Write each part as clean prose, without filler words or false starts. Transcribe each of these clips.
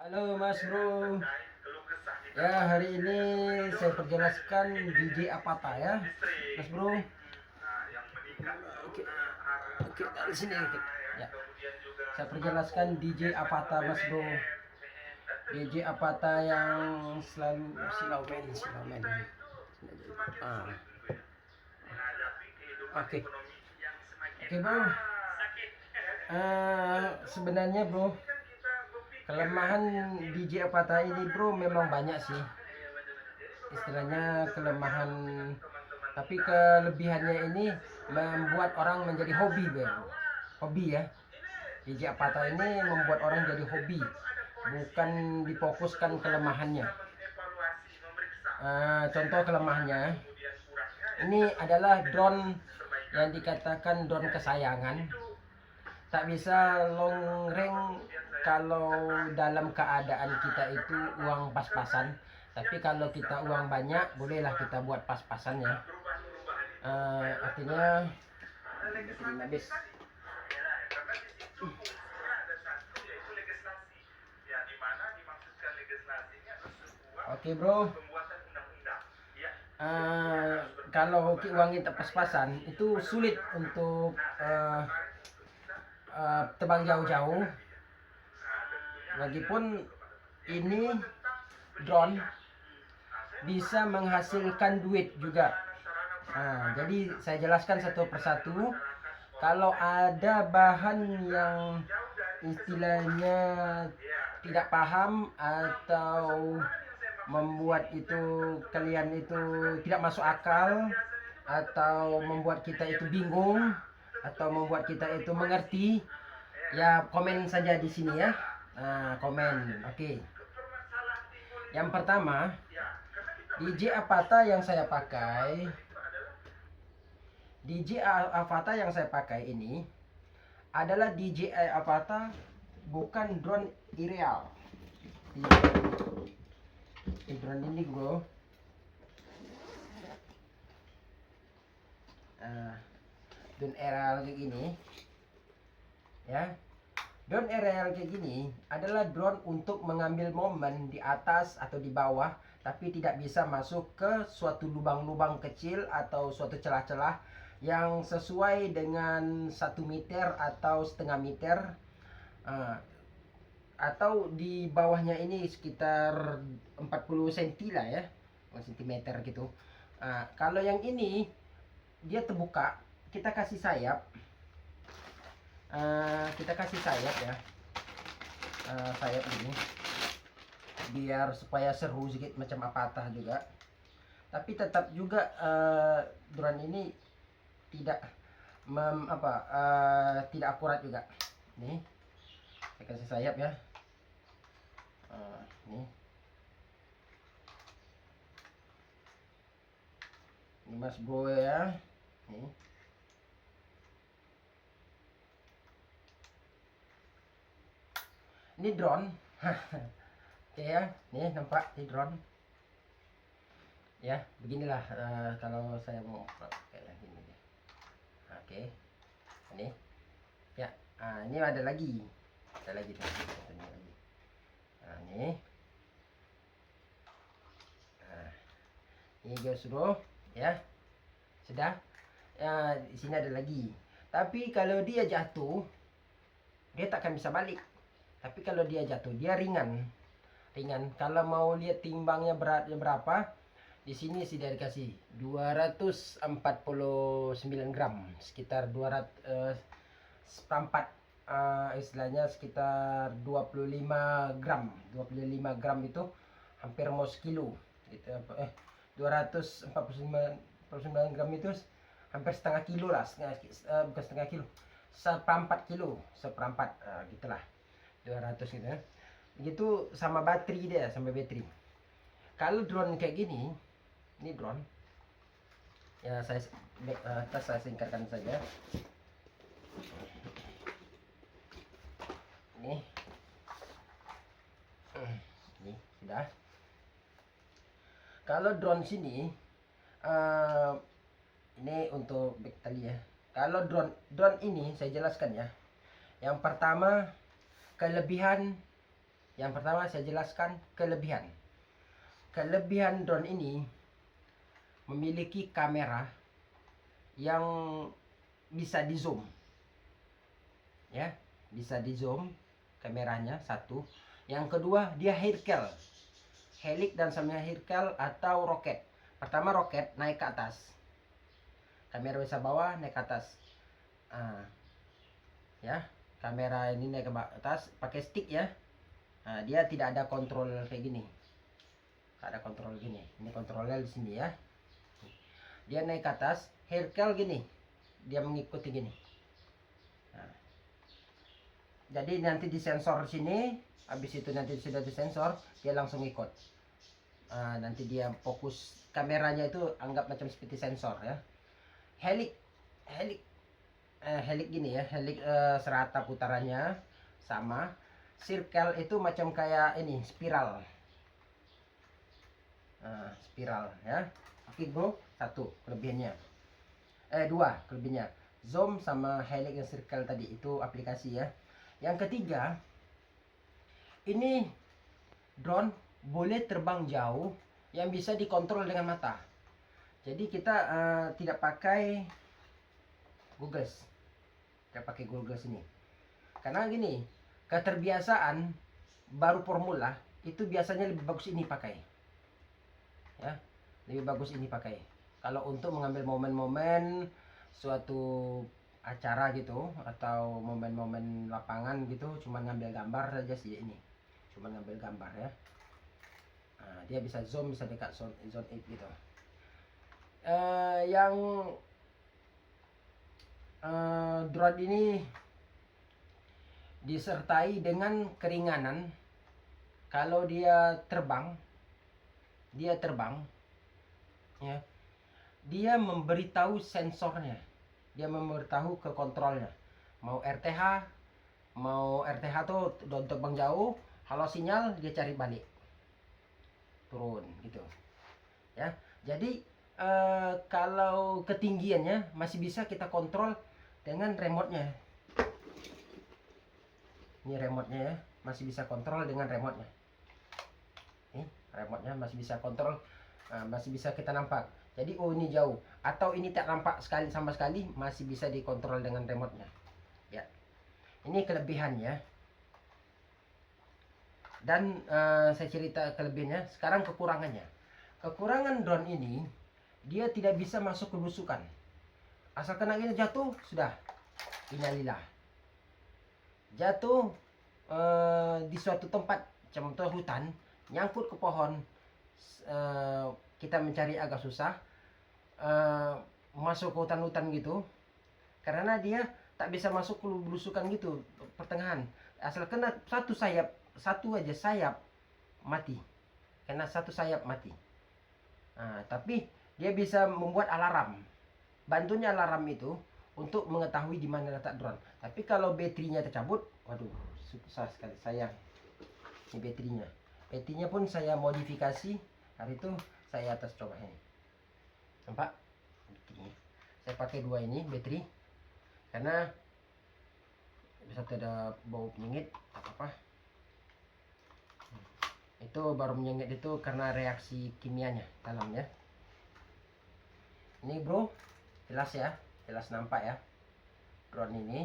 Halo Mas Bro. Ya, hari ini saya perjelaskan DJ Apata ya, Mas Bro. Oke, oke, dari sini dikit. Ya, saya perjelaskan DJ Apata, Mas Bro. DJ Apata yang selalu silau men. Ah, oke, oke Bro. Sebenarnya Bro, kelemahan DJ Apata ini Bro memang banyak sih. Istilahnya kelemahan, tapi kelebihannya ini membuat orang menjadi hobi bro. Hobi ya, DJ Apata ini membuat orang jadi hobi, bukan difokuskan kelemahannya. Contoh kelemahannya ini adalah drone yang dikatakan drone kesayangan, tak bisa long range kalau dalam keadaan kita itu uang pas-pasan. Tapi kalau kita uang banyak, bolehlah kita buat pas-pasannya. Artinya habis. Oke bro. Kalau uang kita pas-pasan itu sulit untuk terbang jauh-jauh. Lagipun ini drone bisa menghasilkan duit juga. Jadi saya jelaskan satu persatu. Kalau ada bahan yang istilahnya tidak paham atau membuat itu kalian itu tidak masuk akal, atau membuat kita itu bingung, atau membuat kita itu mengerti, ya komen saja di sini ya. Komen. Oke. Yang pertama, DJ Apata yang saya pakai, DJ Avata yang saya pakai ini adalah DJI Avata, bukan drone ideal. Drone ini bro, drone aerial kayak gini ya. Drone aerial kayak gini adalah drone untuk mengambil momen di atas atau di bawah, tapi tidak bisa masuk ke suatu lubang-lubang kecil atau suatu celah-celah yang sesuai dengan 1 meter atau setengah meter, atau di bawahnya ini sekitar 40 cm lah ya, cm gitu. Kalau yang ini dia terbuka, kita kasih sayap, ya, sayap ini biar supaya seru sedikit macam Apata juga, tapi tetap juga drone ini tidak tidak akurat juga. Nih, saya kasih sayap ya. Nih, ini Mas Bro ya. Nih, ini drone. Oke ya, nih nampak di drone ya. Beginilah kalau saya mau kayak gini. Oke, ini ya. Ini ada lagi nih. Nih, ini guys bro ya, sudah. Di sini ada lagi, tapi kalau dia jatuh dia tak akan bisa balik. Tapi kalau dia jatuh dia ringan. Kalau mau lihat timbangnya beratnya berapa, di sini sudah dikasih 249 gram, sekitar 200 seperempat, istilahnya sekitar 25 gram. 25 gram itu hampir mau sekilo gitu. 249 gram itu hampir setengah kilo lah, bukan setengah kilo, seperempat gitulah, 200 gitu ya. Begitu sama baterai dia, sama baterai. Kalau drone kayak gini, ini drone ya, saya singkatkan saja. Ini sudah. Kalau drone sini, ini untuk back tali ya. Kalau drone ini saya jelaskan ya. Yang pertama, kelebihan Yang pertama saya jelaskan kelebihan. Kelebihan drone ini memiliki kamera yang bisa di zoom, ya, bisa di zoom kameranya satu. Yang kedua, dia helical, helik dan sama helical atau roket. Pertama roket naik ke atas, kamera bisa bawah naik ke atas. Ya, kamera ini naik ke atas pakai stick ya. Dia tidak ada kontrol kayak gini, tak ada kontrol gini. Ini kontrolnya di sini ya. Dia naik ke atas, helical gini, dia mengikuti gini. Jadi nanti disensor sini, habis itu nanti sudah disensor, dia langsung ikut. Nanti dia fokus kameranya itu anggap macam seperti sensor ya. Helik gini ya, helik serata putarannya sama. Circle itu macam kayak ini spiral, spiral ya. Oke bro, satu kelebihannya. Dua kelebihannya, zoom sama helik dan circle tadi itu aplikasi ya. Yang ketiga, ini drone boleh terbang jauh yang bisa dikontrol dengan mata. Jadi kita tidak pakai goggles, ini. Karena gini, keterbiasaan baru formula itu biasanya lebih bagus ini pakai. Ya, lebih bagus ini pakai. Kalau untuk mengambil momen-momen suatu acara gitu atau momen-momen lapangan gitu, cuma ngambil gambar saja sih ini. Cuma ngambil gambar ya. Dia bisa zoom, bisa dekat zone 8 gitu. Yang drone ini disertai dengan keringanan. Kalau dia terbang ya, dia memberitahu sensornya, dia memberitahu ke kontrolnya, mau RTH tuh udah terbang jauh, kalau sinyal dia cari balik, turun gitu ya. Jadi kalau ketinggiannya masih bisa kita kontrol dengan remote-nya. Ini remote-nya ya, masih bisa kontrol dengan remote-nya. Ini remote-nya masih bisa kontrol, masih bisa kita nampak. Jadi oh ini jauh atau ini tak nampak sekali sama sekali, masih bisa dikontrol dengan remote-nya. Ya. Ini kelebihannya. Dan saya cerita kelebihannya, sekarang kekurangannya. Kekurangan drone ini, dia tidak bisa masuk ke belusukan. Asal kena gini jatuh, sudah. Innalillah. Jatuh di suatu tempat, contoh hutan, nyangkut ke pohon, kita mencari agak susah, masuk ke hutan-hutan gitu, karena dia tak bisa masuk ke belusukan gitu, pertengahan. Asal kena satu aja sayap, mati. Kena satu sayap mati. Tapi dia bisa membuat alarm. Bantunya alarm itu untuk mengetahui di mana letak drone. Tapi kalau baterainya tercabut, waduh, susah sekali, sayang. Ini baterainya. Baterainya pun saya modifikasi. Hari itu saya atas coba ini. Nampak? Saya pakai dua ini baterai. Karena bisa tidak bau penyengit apa-apa. Itu baru menyengit itu karena reaksi kimianya dalamnya. Ini bro, jelas ya, jelas nampak ya drone ini.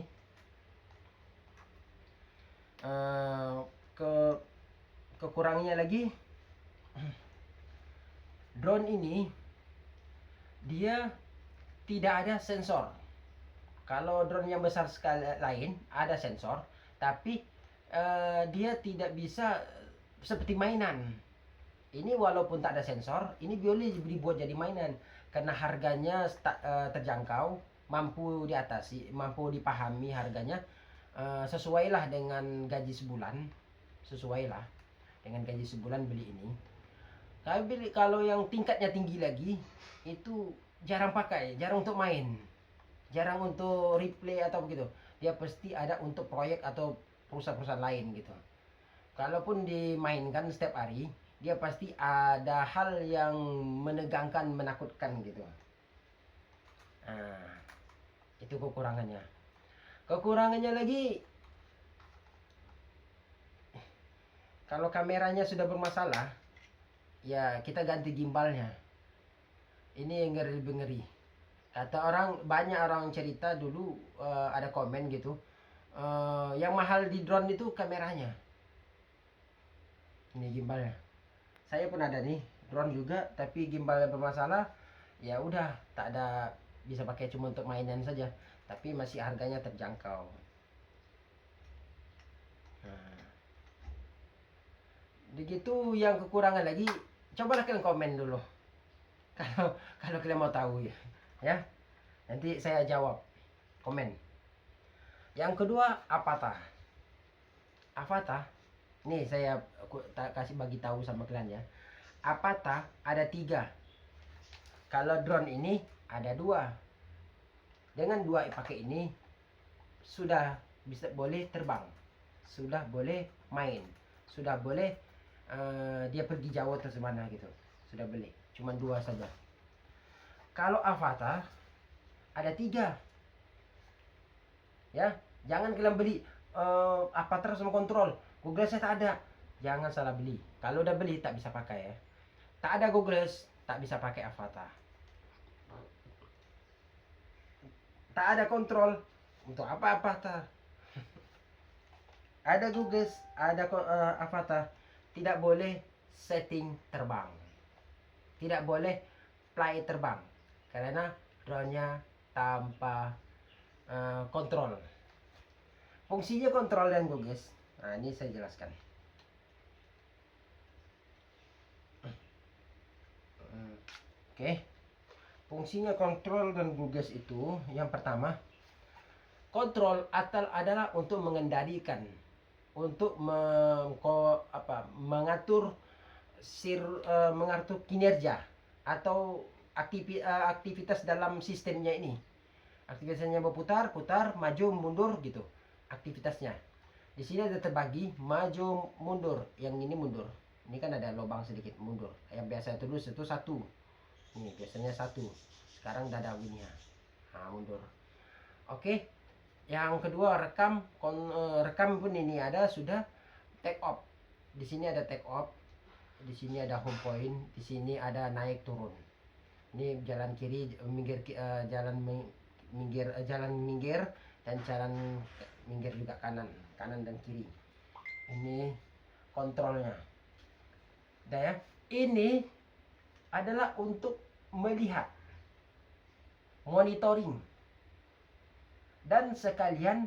Kekurangannya lagi, drone ini dia tidak ada sensor. Kalau drone yang besar sekali lain ada sensor, tapi dia tidak bisa seperti mainan. Ini walaupun tak ada sensor, ini boleh dibuat jadi mainan karena harganya terjangkau, mampu diatasi, mampu dipahami harganya, sesuailah dengan gaji sebulan, beli ini. Tapi kalau yang tingkatnya tinggi lagi, itu jarang pakai, jarang untuk main, jarang untuk replay atau begitu. Dia pasti ada untuk proyek atau perusahaan-perusahaan lain gitu. Kalaupun dimainkan setiap hari, dia pasti ada hal yang menegangkan, menakutkan gitu. Itu kekurangannya. Kekurangannya lagi, Kalau kameranya sudah bermasalah, ya kita ganti gimbalnya. Ini yang lebih ngeri. Kata orang, banyak orang cerita dulu, ada komen gitu, yang mahal di drone itu kameranya. Ini gimbalnya. Saya pun ada nih drone juga, tapi gimbalnya bermasalah. Ya udah, tak ada, bisa pakai cuma untuk mainan saja. Tapi masih harganya terjangkau. Nah, begitu yang kekurangan lagi, cobalah kalian komen dulu. Kalau kalau kalian mau tahu ya. Ya. Nanti saya jawab. Komen. Yang kedua, Avata. Avata. Nih saya kasih bagi tahu sama kalian ya. Avata ada 3. Kalau drone ini ada 2. Dengan 2 pakai ini sudah bisa boleh terbang, sudah boleh main, sudah boleh dia pergi jauh atau semana gitu, sudah boleh. Cuma 2 saja. Kalau Avata ada 3. Ya, jangan kalian beli Avata sama kontrol. Google saya tak ada. Jangan salah beli. Kalau udah beli tak bisa pakai ya. Tak ada Google, tak bisa pakai Avata. Tak ada kontrol, untuk apa Avata? Ada Google, ada Avata, tidak boleh setting terbang, tidak boleh fly terbang, karena drone-nya tanpa kontrol. Fungsinya kontrol dan Google. Nah, ini saya jelaskan. Oke. Fungsinya kontrol dan Google itu, yang pertama, kontrol adalah untuk mengendalikan, untuk mengatur mengatur kinerja atau aktivitas dalam sistemnya ini. Aktivitasnya berputar, maju, mundur gitu. Aktivitasnya. Di sini ada terbagi maju, mundur. Yang ini mundur. Ini kan ada lubang sedikit, mundur. Yang biasa itu satu. Ini biasanya 1. Sekarang udah ada begini ya. Nah, mundur. Oke. Yang kedua, rekam pun ini ada sudah take off. Di sini ada take off. Di sini ada home point, di sini ada naik turun. Ini jalan kiri, jalan minggir dan jalan minggir juga kanan dan kiri. Ini kontrolnya. Udah ya. Ini adalah untuk melihat, monitoring, dan sekalian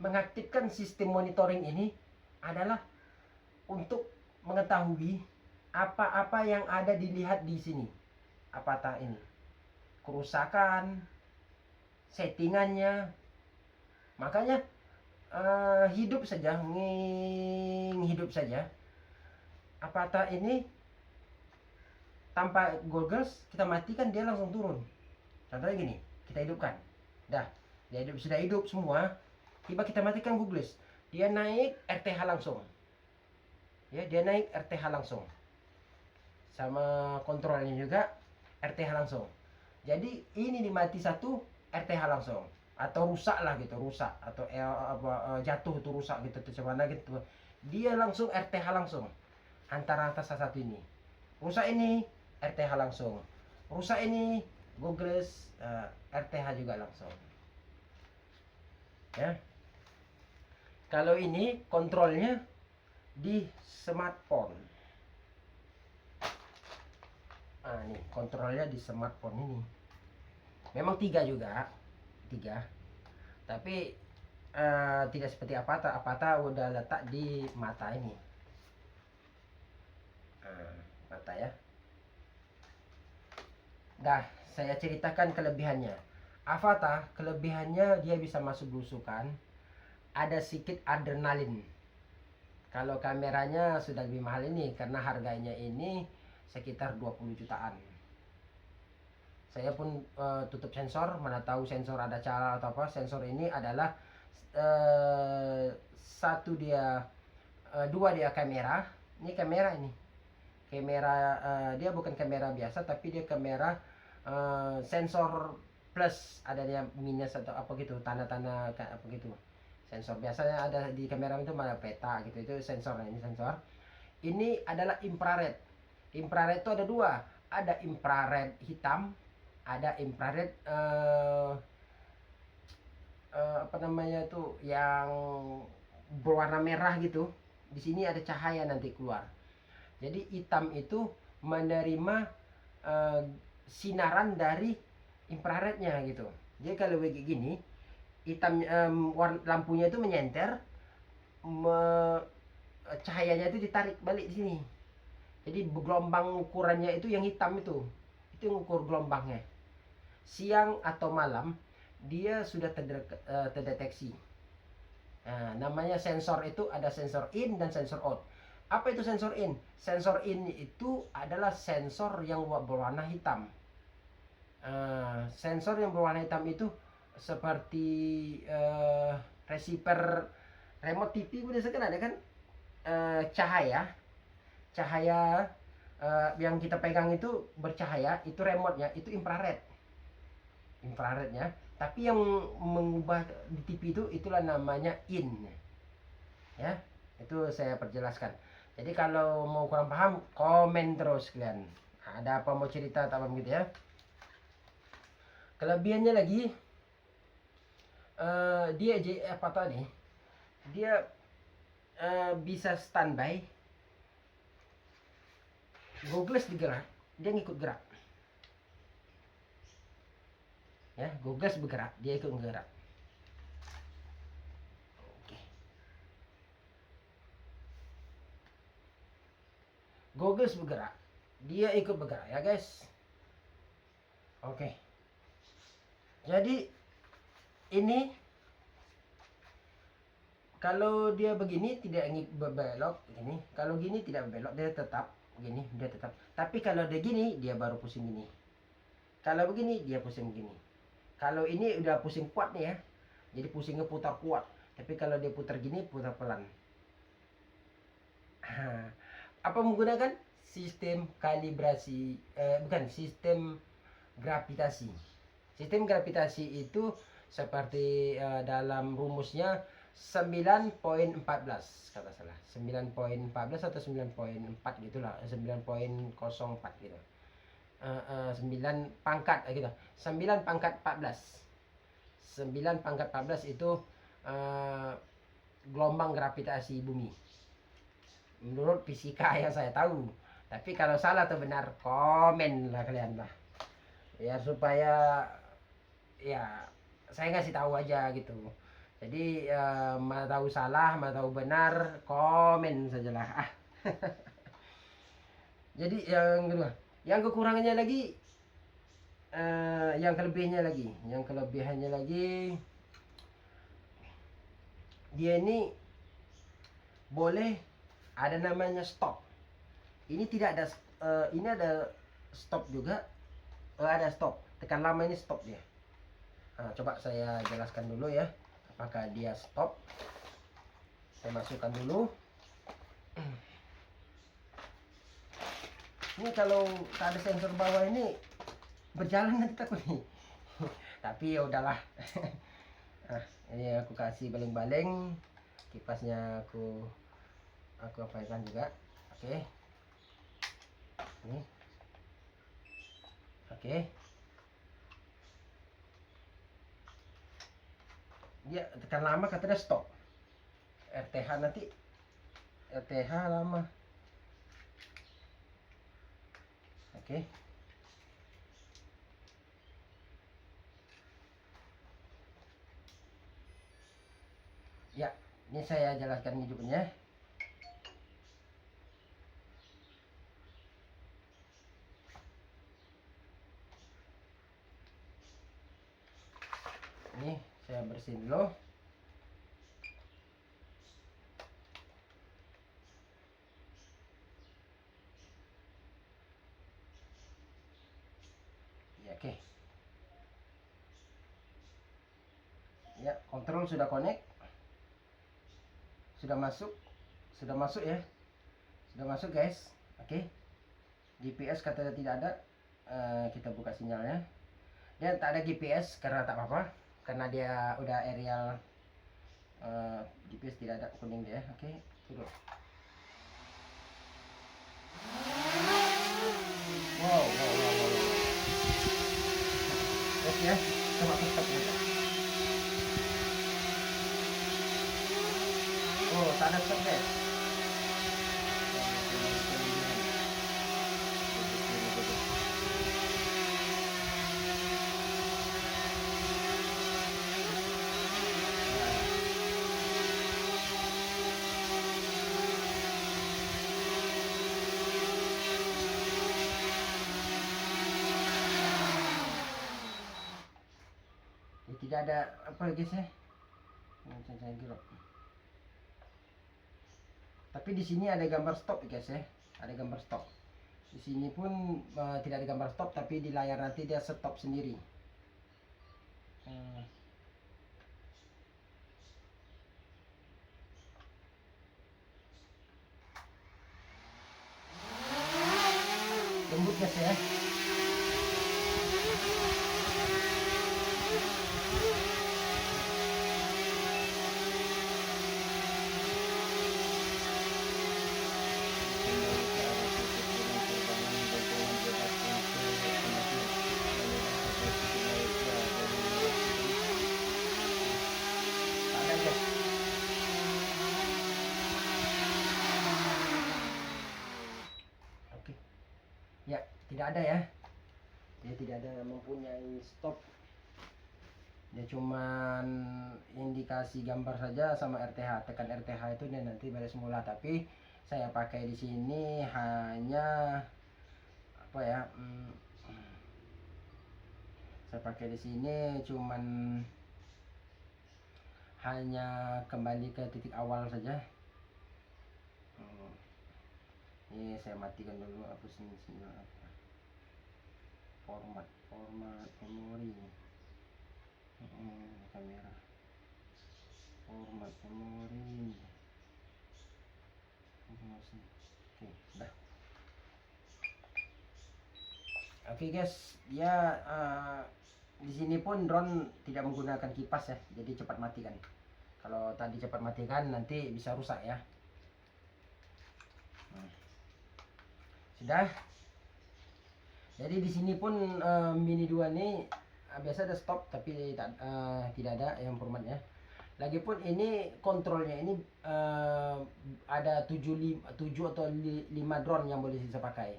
mengaktifkan sistem monitoring ini adalah untuk mengetahui apa-apa yang ada dilihat di sini. Avata ini, kerusakan, settingannya. Makanya hidup saja. Avata ini tanpa goggles kita matikan, dia langsung turun. Contohnya gini, kita hidupkan, dia sudah hidup semua. Tiba kita matikan goggles, dia naik RTH langsung. Ya, dia naik RTH langsung. Sama kontrolnya juga RTH langsung. Jadi ini dimati satu, RTH langsung. Atau rusak lah gitu, atau jatuh itu rusak gitu, macam mana gitu. Dia langsung RTH langsung. Antara satu ini. Rusak ini RTH langsung. Rusak ini goggles, RTH juga langsung. Ya. Kalau ini kontrolnya di smartphone. Nih kontrolnya di smartphone ini. Memang 3 juga, 3. Tapi tidak seperti Avata udah letak di mata ini. Mata ya. Saya ceritakan kelebihannya. Avata kelebihannya dia bisa masuk belusukan, ada sedikit adrenalin. Kalau kameranya sudah lebih mahal ini, karena harganya ini sekitar 20 jutaan. Saya pun tutup sensor, mana tahu sensor ada cara atau apa. Sensor ini adalah dua dia kamera. Ini kamera ini. Dia bukan kamera biasa, tapi dia kamera sensor plus, ada dia minus atau apa gitu, tanda-tanda apa gitu. Sensor biasanya ada di kamera itu malah peta gitu, itu sensor. Ini sensor. Ini adalah infrared. Infrared itu ada dua, ada infrared hitam, ada infrared apa namanya itu yang berwarna merah gitu. Di sini ada cahaya nanti keluar. Jadi hitam itu menerima eh, sinaran dari infrarednya gitu. Jadi kalau begini gini, hitam lampunya itu menyenter, me, cahayanya itu ditarik balik di sini. Jadi gelombang ukurannya itu yang hitam itu yang ukur gelombangnya. Siang atau malam dia sudah terdeteksi. Nah, namanya sensor itu ada sensor in dan sensor out. Apa itu sensor in? Sensor in itu adalah sensor yang berwarna hitam. Sensor yang berwarna hitam itu seperti receiver remote TV udah sekarang ada kan, cahaya yang kita pegang itu bercahaya, itu remote-nya itu infrarednya. Tapi yang mengubah di TV itu itulah namanya in, ya. Itu saya perjelaskan. Jadi kalau mau kurang paham komen terus kalian, ada apa mau cerita atau apa gitu ya. Kelebihannya lagi, dia apa tadi, dia bisa standby. Googles digerak, dia ngikut gerak. Ya, Googles bergerak, dia ikut bergerak. Oke. Googles bergerak, dia ikut bergerak ya guys. Oke. Jadi ini kalau dia begini tidak berbelok ini, kalau gini tidak berbelok, dia tetap begini, dia tetap. Tapi kalau dia gini, dia baru pusing gini. Kalau begini, dia pusing begini. Kalau ini udah pusing kuat nih ya, jadi pusingnya putar kuat. Tapi kalau dia putar gini, putar pelan. Apa menggunakan sistem kalibrasi, bukan sistem gravitasi. Sistem gravitasi itu seperti dalam rumusnya 9.14 kata salah, 9.14 atau 9.4 gitulah, 9.04 gitu. 9 pangkat gitu. 9 pangkat 14. 9 pangkat 14 itu gelombang gravitasi bumi. Menurut fisika yang saya tahu. Tapi kalau salah atau benar, komen lah kalian lah. Ya supaya ya saya ngasih tahu aja gitu. Jadi mau tahu salah, mau tahu benar, komen sajalah. Jadi yang kedua, yang kekurangannya lagi, yang kelebihannya lagi, dia ini boleh ada namanya stop. Ini tidak ada, ini ada stop juga, ada stop. Tekan lama ini stop dia. Nah, coba saya jelaskan dulu ya, apakah dia stop. Saya masukkan dulu. Ini kalau tak ada sensor bawah ini berjalan nanti takut nih. Tapi ya udahlah. Nah, ini aku kasih baling-baling, kipasnya aku apaikan juga. Oke. Ini. Oke. Dia tekan lama katanya stop. RTH nanti, RTH lama. Oke. Ya, ini saya jelaskan hidupnya. Ini saya bersihin dulu. Ya, oke. Ya, kontrol sudah connect. Sudah masuk ya. Sudah masuk guys. Oke. GPS katanya tidak ada. Kita buka sinyalnya. Dan tak ada GPS karena tak apa-apa, karena dia udah aerial GPS tidak ada kuning dia. Oke, turun. Wow. Oke ya, coba stop ya. Oh, tak ada stop guys. Tidak ada apa guys ya. Tapi di sini ada gambar stop guys ya. Ada gambar stop. Di sini pun tidak ada gambar stop, tapi di layar nanti dia stop sendiri. Lembut guys ya. Ya, tidak ada ya. Dia tidak ada mempunyai stop. Dia cuman indikasi gambar saja sama RTH. Tekan RTH itu dia nanti balik semula. Tapi saya pakai di sini hanya apa ya? Saya pakai di sini cuman hanya kembali ke titik awal saja. Ini saya matikan dulu, hapusin sinyal apa. Format memori. Kamera. Format memori. Oke, sudah. Oke guys, ya di sini pun drone tidak menggunakan kipas ya, jadi cepat matikan. Kalau tadi cepat matikan nanti bisa rusak ya. Sudah. Jadi di sini pun Mini 2 ini biasa ada stop tapi tidak ada yang formatnya. Lagipun ini kontrolnya ini ada 7 atau 5 drone yang boleh bisa pakai.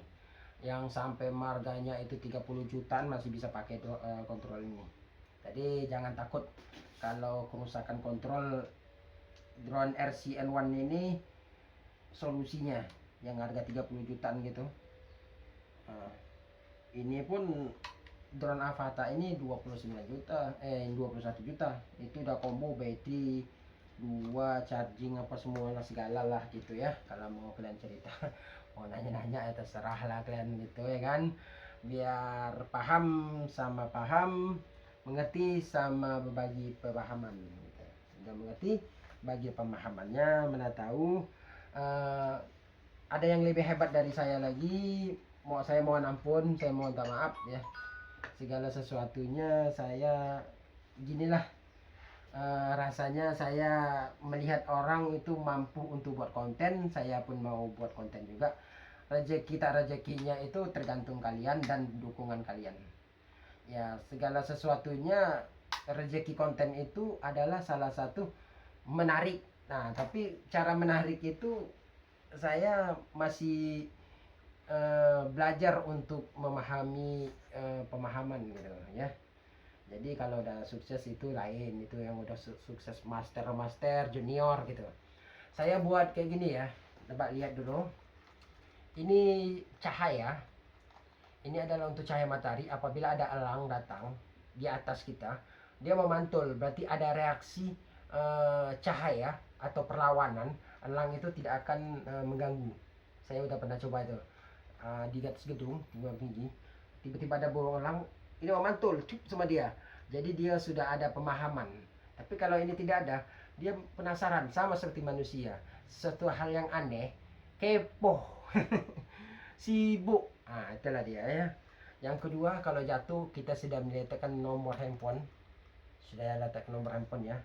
Yang sampai marganya itu 30 jutaan masih bisa pakai kontrol ini. Jadi jangan takut kalau kerusakan kontrol drone RCN1 ini, solusinya yang harga 30 jutaan gitu. Ini pun drone Avata ini 29 juta 21 juta. Itu udah combo battery 2, charging apa semua segala lah gitu ya. Kalau mau kalian cerita mau nanya-nanya ya terserah lah kalian gitu ya kan, biar paham sama paham, mengerti sama berbagi pemahaman gitu. Udah mengerti bagi pemahamannya, mana tahu ada yang lebih hebat dari saya lagi. Saya mohon ampun, saya mohon maaf ya. Segala sesuatunya saya ginilah, rasanya saya melihat orang itu mampu untuk buat konten, saya pun mau buat konten juga. Rezekinya itu tergantung kalian dan dukungan kalian. Ya, segala sesuatunya rezeki konten itu adalah salah satu menarik. Nah, tapi cara menarik itu saya masih belajar untuk memahami pemahaman gitu ya. Jadi kalau udah sukses itu lain, itu yang udah sukses master junior gitu. Saya buat kayak gini ya, coba lihat dulu. Ini cahaya, ini adalah untuk cahaya matahari. Apabila ada elang datang di atas kita, dia memantul, berarti ada reaksi cahaya atau perlawanan. Elang itu tidak akan mengganggu. Saya udah pernah coba itu di atas gedung tinggi, tiba-tiba ada burung elang ini memantul sama dia, jadi dia sudah ada pemahaman. Tapi kalau ini tidak ada, dia penasaran sama seperti manusia, suatu hal yang aneh, kepo. Sibuk. Itulah dia ya. Yang kedua, kalau jatuh kita sudah meletakkan nomor handphone, sudah letak nomor handphone ya.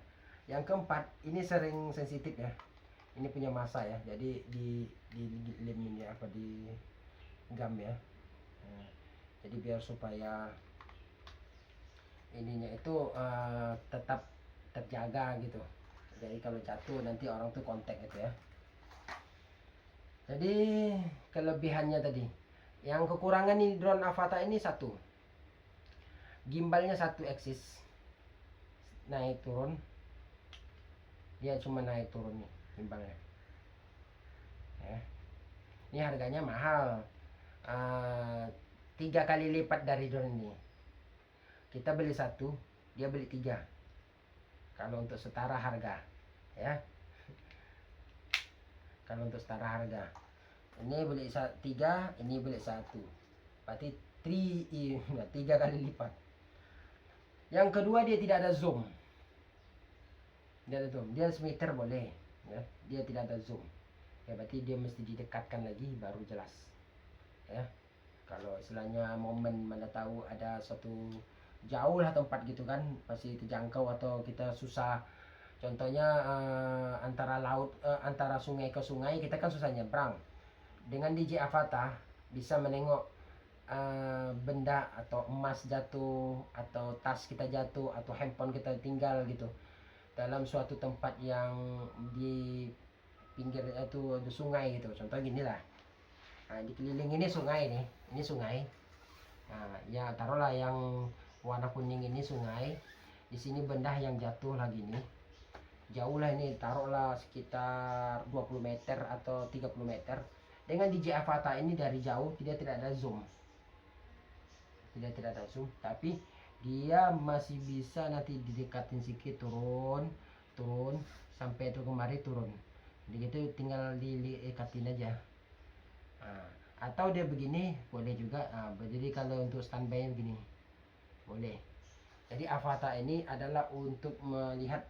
Yang keempat, ini sering sensitif ya. Ini punya masa ya. Jadi di lem ini apa di gam ya. Nah, jadi biar supaya ininya itu tetap terjaga gitu. Jadi kalau jatuh nanti orang tuh kontak gitu ya. Jadi kelebihannya tadi, yang kekurangan nih drone Avata ini satu, gimbalnya satu eksis, naik turun, dia cuma naik turun nih gimbalnya. Ya. Ini harganya mahal, 3 kali lipat dari drone ini. Kita beli satu, dia beli 3. Kalau untuk setara harga, ya. Kalau untuk setara harga, ini beli 3, ini beli 1, berarti 3 kali lipat. Yang kedua, dia tidak ada zoom. Dia semeter boleh ya, dia tidak ada zoom ya, berarti dia mesti didekatkan lagi baru jelas ya. Kalau istilahnya momen mana tahu ada suatu jauh lah tempat gitu kan, pasti terjangkau atau kita susah. Contohnya antara laut, antara sungai ke sungai, kita kan susah nyebrang. Dengan DJI Avata bisa menengok benda atau emas jatuh, atau tas kita jatuh, atau handphone kita tinggal gitu dalam suatu tempat yang di pinggir itu ada sungai gitu. Contoh gini lah, nah, dikeliling ini sungai nih, ini sungai. Nah, ya taruhlah yang warna kuning ini sungai, di sini benda yang jatuh lagi nih, jauh lah ini, taruhlah sekitar 20 meter atau 30 meter. Dengan DJI Avata ini dari jauh tidak ada zoom, tidak ada zoom, tapi dia masih bisa nanti didekatin sedikit, turun sampai itu kemari turun, jadi gitu tinggal diikatin aja. Nah, atau dia begini boleh juga. Nah, jadi kalau untuk standby begini boleh. Jadi Avata ini adalah untuk melihat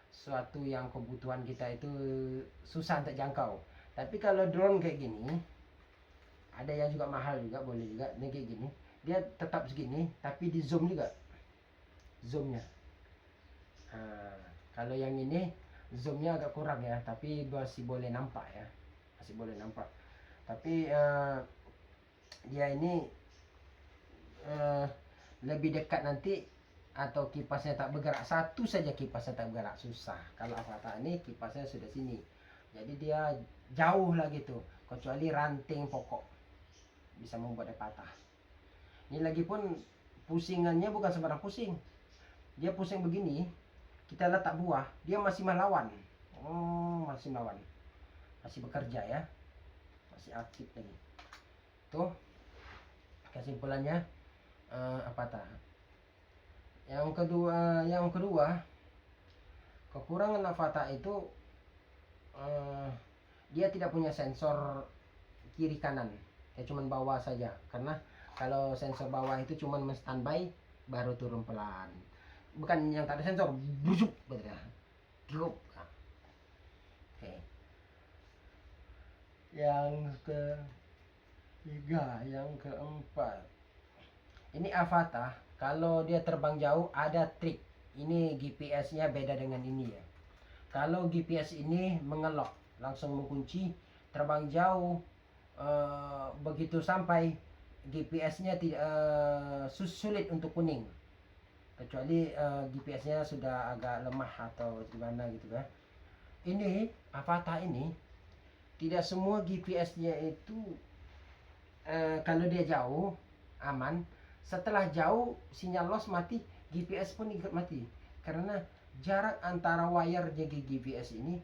suatu yang kebutuhan kita itu susah untuk jangkau. Tapi kalau drone kayak gini, ada yang juga mahal juga, boleh juga. Ini kayak gini, dia tetap segini tapi di zoom juga zoomnya. Nah, kalau yang ini zoomnya agak kurang ya, tapi masih boleh nampak ya, masih boleh nampak. Tapi dia ini lebih dekat nanti, atau kipasnya tak bergerak, satu saja kipasnya tak bergerak susah. Kalau Avata ini kipasnya sudah sini, jadi dia jauh lah gitu, kecuali ranting pokok bisa membuat dia patah. Ini lagi pun pusingannya bukan sembarang pusing, dia pusing begini, kita letak buah dia masih melawan. Masih melawan, masih bekerja ya, masih aktif lagi. Tuh kesimpulannya Avata. Yang kedua, kekurangan Avata itu dia tidak punya sensor kiri kanan, ya cuman bawah saja. Karena kalau sensor bawah itu cuman standby baru turun pelan, bukan yang tak ada sensor busuk betul ya, cukup. Oke. Yang ketiga, yang keempat, ini Avata kalau dia terbang jauh ada trik. Ini GPS-nya beda dengan ini ya. Kalau GPS ini mengelok, langsung mengunci, terbang jauh, begitu sampai GPS-nya tidak sulit untuk kuning, kecuali GPS-nya sudah agak lemah atau gimana gitu ya. Ini Avata ini tidak semua GPS-nya itu kalau dia jauh aman, setelah jauh sinyal loss mati, GPS pun ikut mati. Karena jarak antara wire GPS ini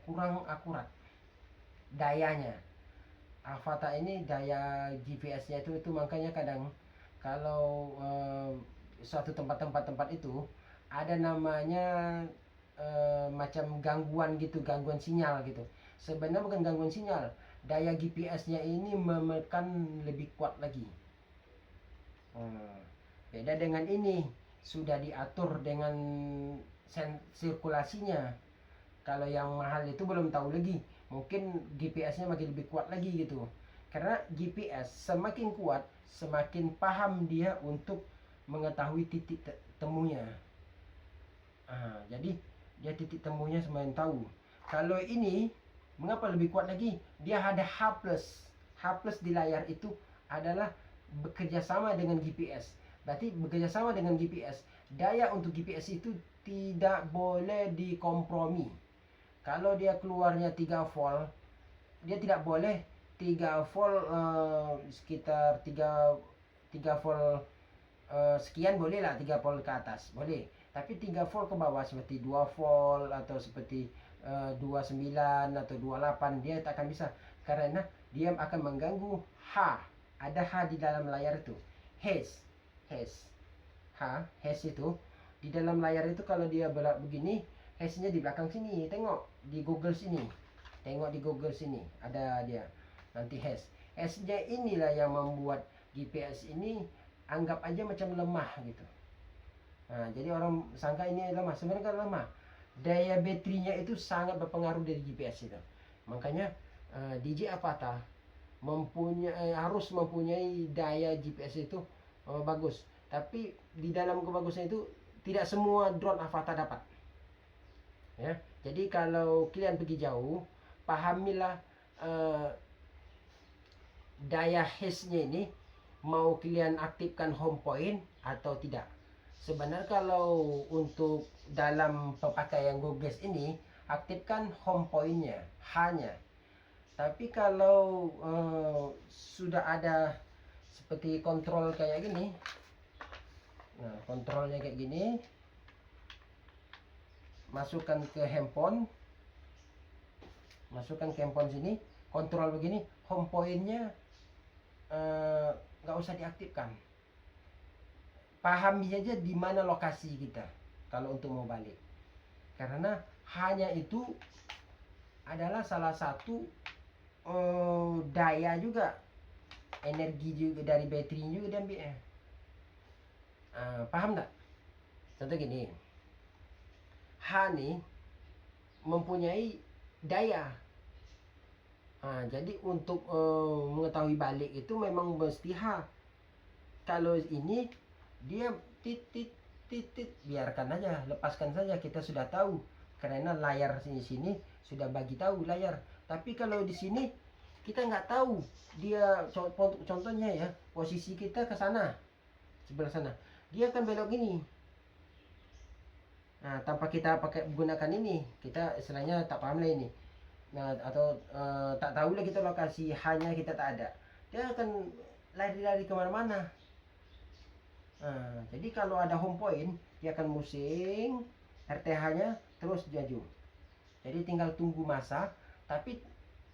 kurang akurat dayanya. Avata ini daya GPS-nya itu makanya kadang kalau suatu tempat itu ada namanya macam gangguan gitu, gangguan sinyal gitu. Sebenarnya bukan gangguan sinyal, daya GPS-nya ini memekan lebih kuat lagi. Beda dengan ini, sudah diatur dengan sirkulasinya. Kalau yang mahal itu belum tahu lagi, mungkin GPS-nya makin lebih kuat lagi gitu. Karena GPS semakin kuat, semakin paham dia untuk mengetahui titik temunya. Jadi dia titik temunya semakin tahu. Kalau ini mengapa lebih kuat lagi? Dia ada H+. H+ di layar itu adalah bekerja sama dengan GPS. Berarti bekerja sama dengan GPS. Daya untuk GPS itu tidak boleh dikompromi. Kalau dia keluarnya 3 volt, dia tidak boleh 3 volt sekitar 3 volt sekian boleh lah, 3 volt ke atas boleh. Tapi 3 volt ke bawah seperti 2 volt atau seperti 29 atau 28 dia tak akan bisa, karena dia akan mengganggu H. Ada H di dalam layar itu. Haze. Haze itu di dalam layar itu kalau dia belak begini, haze-nya di belakang sini. Tengok di Google sini. Ada dia. Nanti haze. Haze-nya inilah yang membuat GPS ini anggap aja macam lemah gitu. Nah, jadi orang sangka ini lemah, sebenarnya kan lemah. Daya baterinya itu sangat berpengaruh dari GPS itu. Makanya DJ Avata harus mempunyai daya GPS itu bagus. Tapi di dalam kebagusan itu tidak semua drone Avata dapat. Ya, jadi kalau kalian pergi jauh, pahamilah daya haze-nya ini mau kalian aktifkan home point atau tidak. Sebenarnya kalau untuk dalam pemakaian Google ini, aktifkan home point-nya, hanya. Tapi kalau sudah ada seperti kontrol kayak gini, nah kontrolnya kayak gini, masukkan ke handphone sini, kontrol begini, home point-nya nggak usah diaktifkan. Pahami aja di mana lokasi kita kalau untuk mau balik, karena hanya itu adalah salah satu daya juga, energi juga dari baterai juga diambil. Paham nggak? Contoh gini, H nih mempunyai daya. Jadi untuk mengetahui balik itu memang mesti H. Kalau ini dia titit, biarkan aja, lepaskan saja, kita sudah tahu karena layar sini sudah bagi tahu layar. Tapi kalau di sini kita nggak tahu, dia contohnya ya, posisi kita ke sana, sebelah sana, dia akan belok gini. Nah, tanpa kita gunakan ini, kita istilahnya tak paham lah ini. Nah, atau tak tahu lah kita lokasi, hanya kita tak ada, dia akan lari-lari kemana-mana. Nah, jadi kalau ada home point, dia akan musing RTH-nya terus jaju. Jadi tinggal tunggu masa, tapi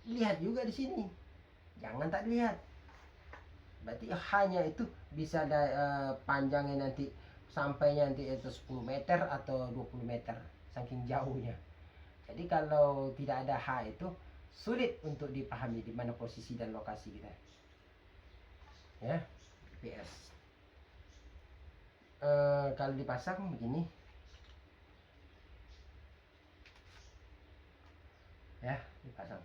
lihat juga di sini, jangan tak lihat. Berarti hanya itu bisa ada panjangnya nanti sampainya nanti itu 10 meter atau 20 meter, saking jauhnya. Jadi kalau tidak ada H itu sulit untuk dipahami di mana posisi dan lokasi kita. Ya, GPS. Kalau dipasang begini, ya dipasang.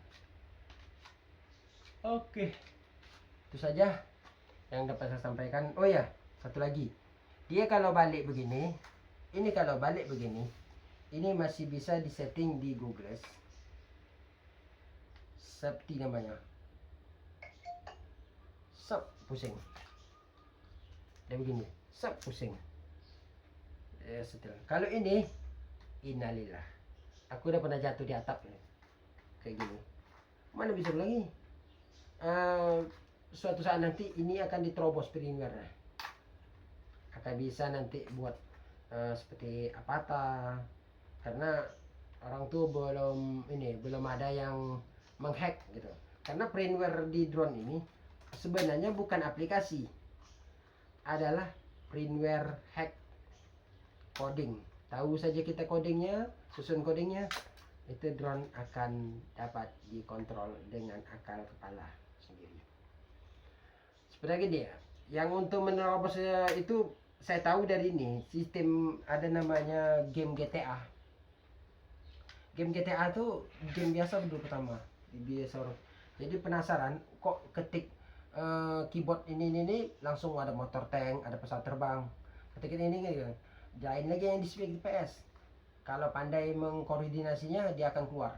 Oke, itu saja yang dapat saya sampaikan. Oh ya, satu lagi, dia kalau balik begini, ini kalau balik begini, ini masih bisa disetting di Google. Seperti namanya, pusing. Dan begini, pusing. Setelah kalau ini, innalillah, aku udah pernah jatuh di atap ini, kayak gini, mana bisa lagi. Suatu saat nanti ini akan diterobos firmware, akan bisa nanti buat seperti Avata, karena orang tuh belum ada yang menghack gitu. Karena firmware di drone ini sebenarnya bukan aplikasi, adalah firmware hack coding. Tahu saja kita codingnya, susun codingnya, itu drone akan dapat dikontrol dengan akal kepala sendiri. Seperti dia. Yang untuk menerobos itu saya tahu dari ini, sistem ada namanya game GTA. Game GTA tuh game biasa dulu pertama, biasa. Jadi penasaran kok ketik keyboard ini langsung ada motor tank, ada pesawat terbang. Ketik ini gitu. Lain lagi yang display GPS. Kalau pandai mengkoordinasinya, dia akan keluar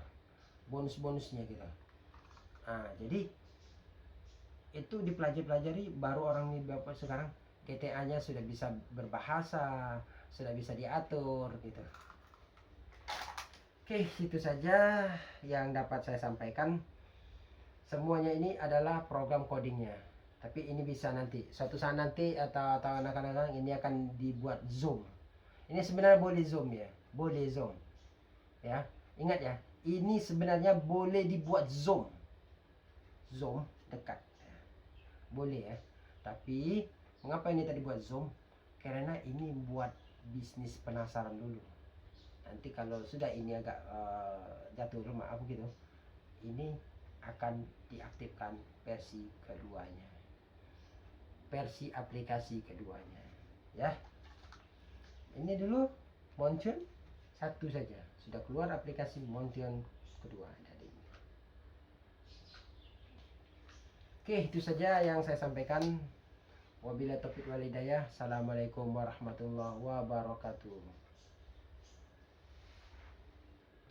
bonus-bonusnya gitu. Nah, jadi itu dipelajari baru orang ini bapak sekarang GTA-nya sudah bisa berbahasa, sudah bisa diatur gitu. Oke, itu saja yang dapat saya sampaikan. Semuanya ini adalah program codingnya. Tapi ini bisa nanti, suatu saat nanti atau anak-anak ini akan dibuat Zoom. Ini sebenarnya boleh Zoom ya, boleh Zoom. Ya, ingat ya, ini sebenarnya boleh dibuat Zoom. Zoom dekat. Boleh ya. Tapi mengapa ini tadi buat Zoom? Karena ini buat bisnis penasaran dulu. Nanti kalau sudah ini agak jatuh rumah aku gitu, ini akan diaktifkan versi keduanya, versi aplikasi keduanya ya. Ini dulu Montion satu saja, sudah keluar aplikasi Montion kedua dari. Oke, itu saja yang saya sampaikan. Wabillahi taufiq wal hidayah. Assalamualaikum warahmatullahi wabarakatuh.